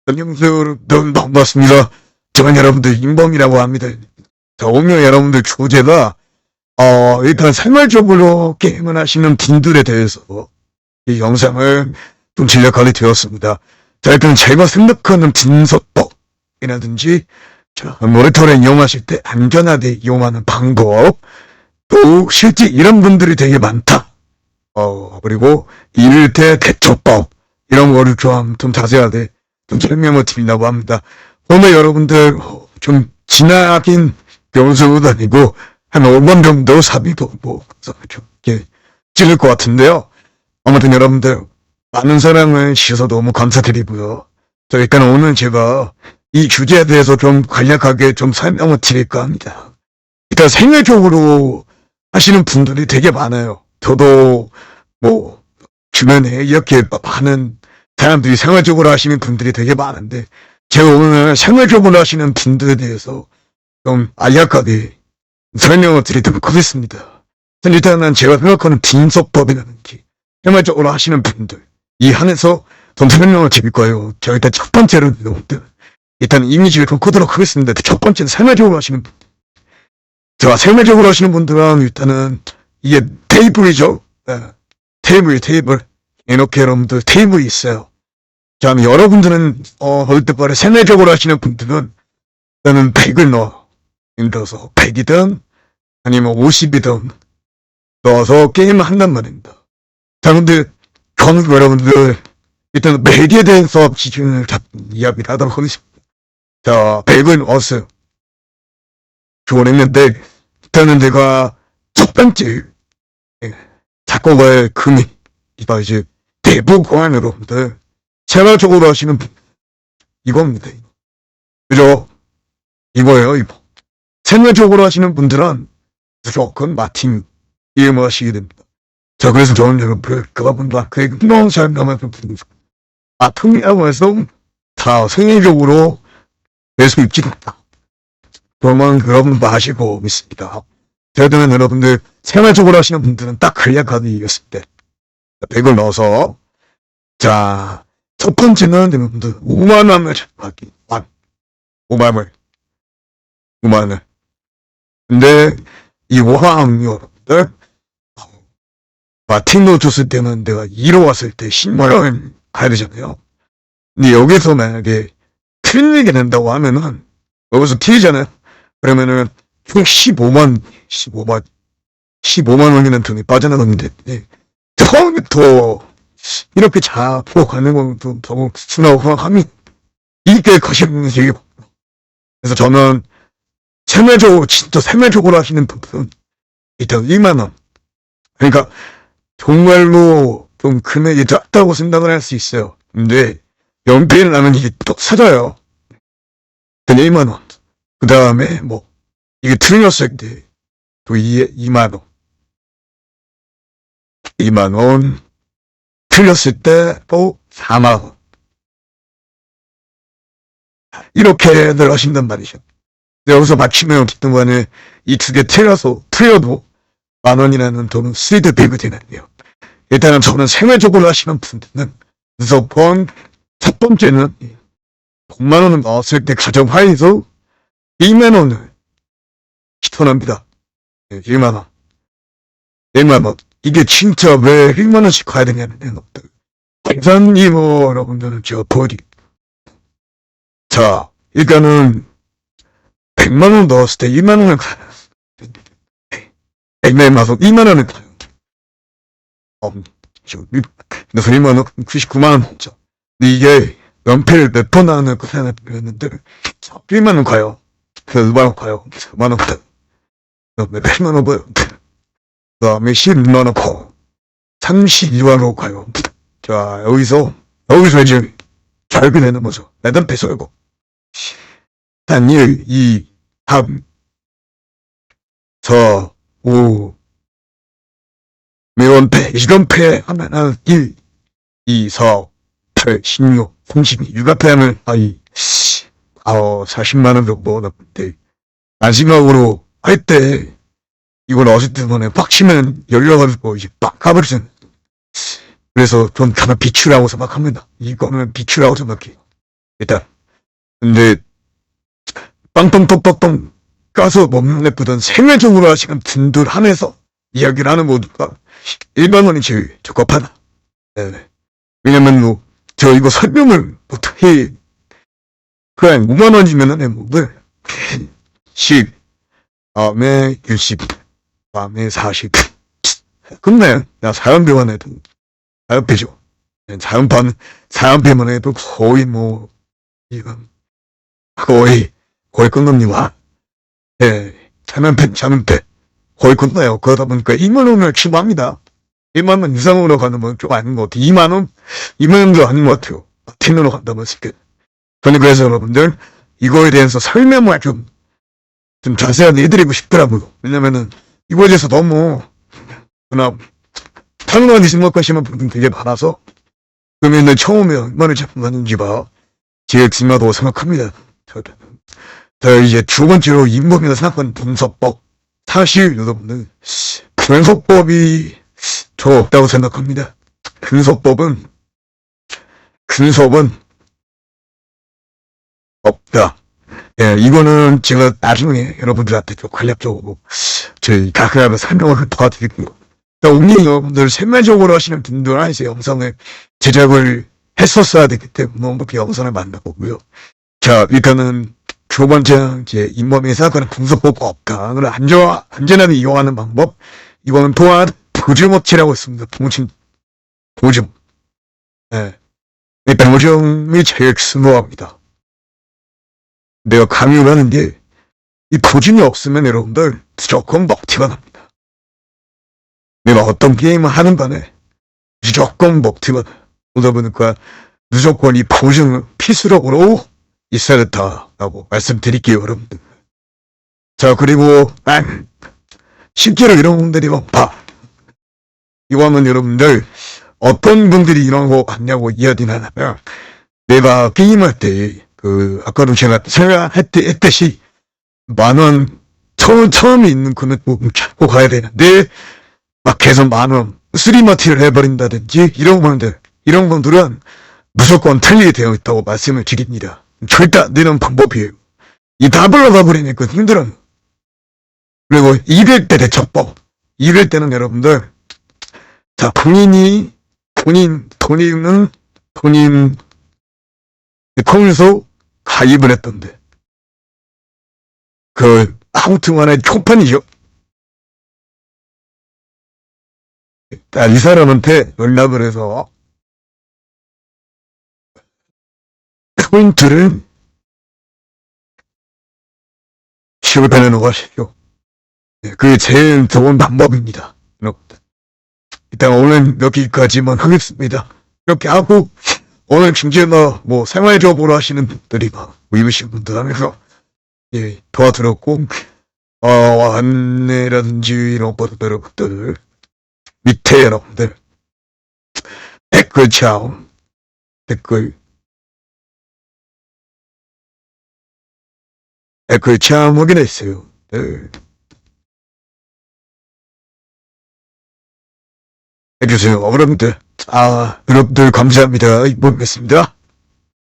안녕하세요, 여러분. 반갑습니다. 저는 여러분들 인범이라고 합니다. 자, 오늘 여러분들 주제가, 일단 생활적으로 게임을 하시는 분들에 대해서 이 영상을 좀 제작하게 되었습니다. 자, 일단 제가 생각하는 분석법이라든지, 자, 모니터를 이용하실 때 안전하게 이용하는 방법, 또 실제 이런 분들이 되게 많다. 그리고 이럴 때 대처법, 이런 거를 좀 자세하게 좀 설명을 드린다고 합니다. 오늘 여러분들 좀 지나긴 변수도 아니고 한 5번 정도 사비도 이렇게 찍을 것 같은데요. 아무튼 여러분들 많은 사랑을 주셔서 너무 감사드리고요. 자, 일단 오늘 제가 이 주제에 대해서 좀 간략하게 좀 설명을 드릴까 합니다. 일단 생활적으로 하시는 분들이 되게 많아요. 저도 뭐 주변에 이렇게 많은 사람들이 생활적으로 하시는 분들이 되게 많은데 제가 오늘 생활적으로 하시는 분들에 대해서 좀 간략하게 설명을 드리도록 하겠습니다. 일단은 제가 생각하는 분석법이라든지 생활적으로 하시는 분들 이 한에서 좀 설명을 드릴 거예요. 제가 일단 첫 번째로 일단 이미지를 좀 끄도록 하겠습니다. 첫 번째는 생활적으로 하시는 분들. 자, 생활적으로 하시는 분들은 일단은 이게 테이블이죠. 네. 테이블. 이렇게 여러분들 테이블이 있어요. 자, 여러분들은, 어릴 때부터 생활적으로 하시는 분들은, 일단은 100을 넣어. 예를 들어서 100이든, 아니면 50이든, 넣어서 게임을 한단 말입니다. 자, 근데, 저는 여러분들, 일단 100에 대해서 기준을 이야기를 하도록 하겠습니다. 자, 100을 넣었어요. 좋았는데, 일단은 내가 첫 번째, 작곡의 금이, 이제, 대부분 여러분들, 생활적으로 하시는 분, 이겁니다. 그죠? 이거예요, 이거. 생활적으로 하시는 분들은 무조건 마틴 게임을 하시게 됩니다. 자, 그래서 저는 여러분들, 그분과 그의 흥미로운 삶을 좀 부르고 마틴이라고 해서 다 생활적으로 될 수 있지 않다. 그러면 여러분도 아시고 있습니다. 저희들은 여러분들, 생활적으로 하시는 분들은 딱 간략하게 이겼을 때, 100을 넣어서, 자, 첫 번째는 여러분들 5만원을 잡기. 5만원. 근데 이 5만원 여러분들 마틴도 줬을 때는 내가 2로 왔을 때 10만원 가야 되잖아요. 근데 여기서 만약에 틀리게 된다고 하면은 여기서 틀리잖아요. 그러면은 총 15만원이라는 돈이 빠져나가는데 처음부터 이렇게 잡고 가는 건 좀 너무 순하고 함이 이게 거시는 되게 그래서 저는 진짜 생활적으로 하시는 분들은 일단 1만원 그러니까 정말로 좀 금액이 작다고 생각을 할 수 있어요. 근데 연필을 나면 이게 또 사져요. 1만원 그 다음에 뭐 이게 틀렸을 때 또 2만원 2만원 틀렸을 때 또 4만원 이렇게들 하신단 말이죠. 여기서 맞추면 그동안에 이 두 개 틀려도 만원이라는 돈은 수익을 배게 되는데요. 일단은 저는 생활적으로 하시는 분들은 무조건 첫 번째는 100만원을 넣었을 때 가정하에서 1만원을 시원합니다. 1만원 1만원 이게 진짜 왜 1만원씩 가야 되냐는 계산이 뭐 여러분들은 제가 보여드릴게요. 자, 일단은 100만원 넣었을 때 1만원을 가요. 100만원 2만원을 가요. 그래서 1만원 99만원 먹죠. 근데 이게 연필 몇 번 나오는 그 사람을 배웠는데 1만원 가요. 그래서 2만원 가요. 5만원 가요. 그 다음에 8만원 가요. 그 다음에 12만원 가요. 32만원 가요. 자, 여기서 이제 절게 되는 거죠. 내단 배설고. 단 1, 2, 3, 4, 5, 매원패, 이런패 하면은 1, 2, 4, 8, 16, 32, 육아패 하면, 40만원 정도 나쁜데, 마지막으로 할 때, 이걸 어릴 때만에 빡 치면 열려가지고, 이제 빡 가버리잖아요. 그래서 좀 가만 비추라고 생각합니다. 이거는 비추라고 생각해요. 일단. 근데, 빵빵빵빵빵 까서 몸에 뿌던 생활적으로 하시는 분들 한해서 이야기를 하는 모두가 1만 원이 제일 적합하다. 네. 왜냐면 뭐, 저 이거 설명을 어떻게, 그래, 5만 원이면은 뭐, 10, 다음에 60, 다음에 40. 근데, 나 사연배만 해도, 사연배죠. 사연배만 해도 거의 뭐, 이건, 거의 끝납니다. 예, 사연배. 거의 끝나요. 그러다 보니까 2만 원을 치부합니다. 1만 원 이상으로 가는 건 좀 아닌 것 같아요. 2만 원? 2만 원도 아닌 것 같아요. 10으로 간다면 쉽게. 저는 그래서 여러분들, 이거에 대해서 설명을 좀 자세하게 해드리고 싶더라고요. 왜냐면은, 이거에 대해서 너무, 그냥, 당연하게 생각하시는 분들 되게 많아서, 그러면은 처음에 얼마나 잡았는지 봐. 제일 중요하다고 생각합니다. 자, 이제 두 번째로 인범이라 생각하는 분석법. 사실, 여러분들, 분석법이 저 없다고 생각합니다. 근서법은 없다. 예, 이거는 제가 나중에 여러분들한테 좀 간략적으로 저희 가끔가다 설명을 도와드릴게요. 오늘 여러분들 세밀적으로 하시는 분들 안에서 영상을 제작을 했었어야 되기 때문에 그 영상을 만나보고요. 자, 일단은 두 번째 이제 잇몸에 생각하는 분석법과 없다를 안전하게 이용하는 방법. 이거는 또한 보증업체라고 있습니다. 보증. 예. 일단 보증이 제일 중요합니다. 내가 강요를 하는 게, 이 보증이 없으면 여러분들 무조건 먹튀가 납니다. 내가 어떤 게임을 하는 반에 무조건 먹튀가 나요. 그러다 보니까 무조건 이 보증은 필수적으로 있어야 된다라고 말씀드릴게요, 여러분들. 자, 그리고 실제로 이런 분들이 봐. 이거 하면 여러분들 어떤 분들이 이런 거 같냐고 이야기를 하냐면, 내가 게임할 때 아까도 제가 했듯이 만원 처음에 있는 금액 잡고 가야 되는데 막 계속 만원 쓰리마티를 해버린다든지 이런 분들은 무조건 틀리게 되어 있다고 말씀을 드립니다. 절대 안 되는 방법이에요. 이 답을 가버리니까 힘들어요. 그리고 200대 대처법. 200대는 여러분들, 자, 본인 통해서 가입을 했던데. 아무튼 간에 초판이죠. 이 사람한테 연락을 해서 포인트를 지급해 놓으시죠. 그게 제일 좋은 방법입니다. 일단 오늘 여기까지만 하겠습니다. 이렇게 하고, 오늘 중재나 생활적으로 하시는 분들이 입으신 분들 하면서 도와드렸고, 안내라든지 이런 것들 밑에 여러분들 댓글 참 확인했어요. 해주세요. 여러분들 감사합니다. 이보겠습니다.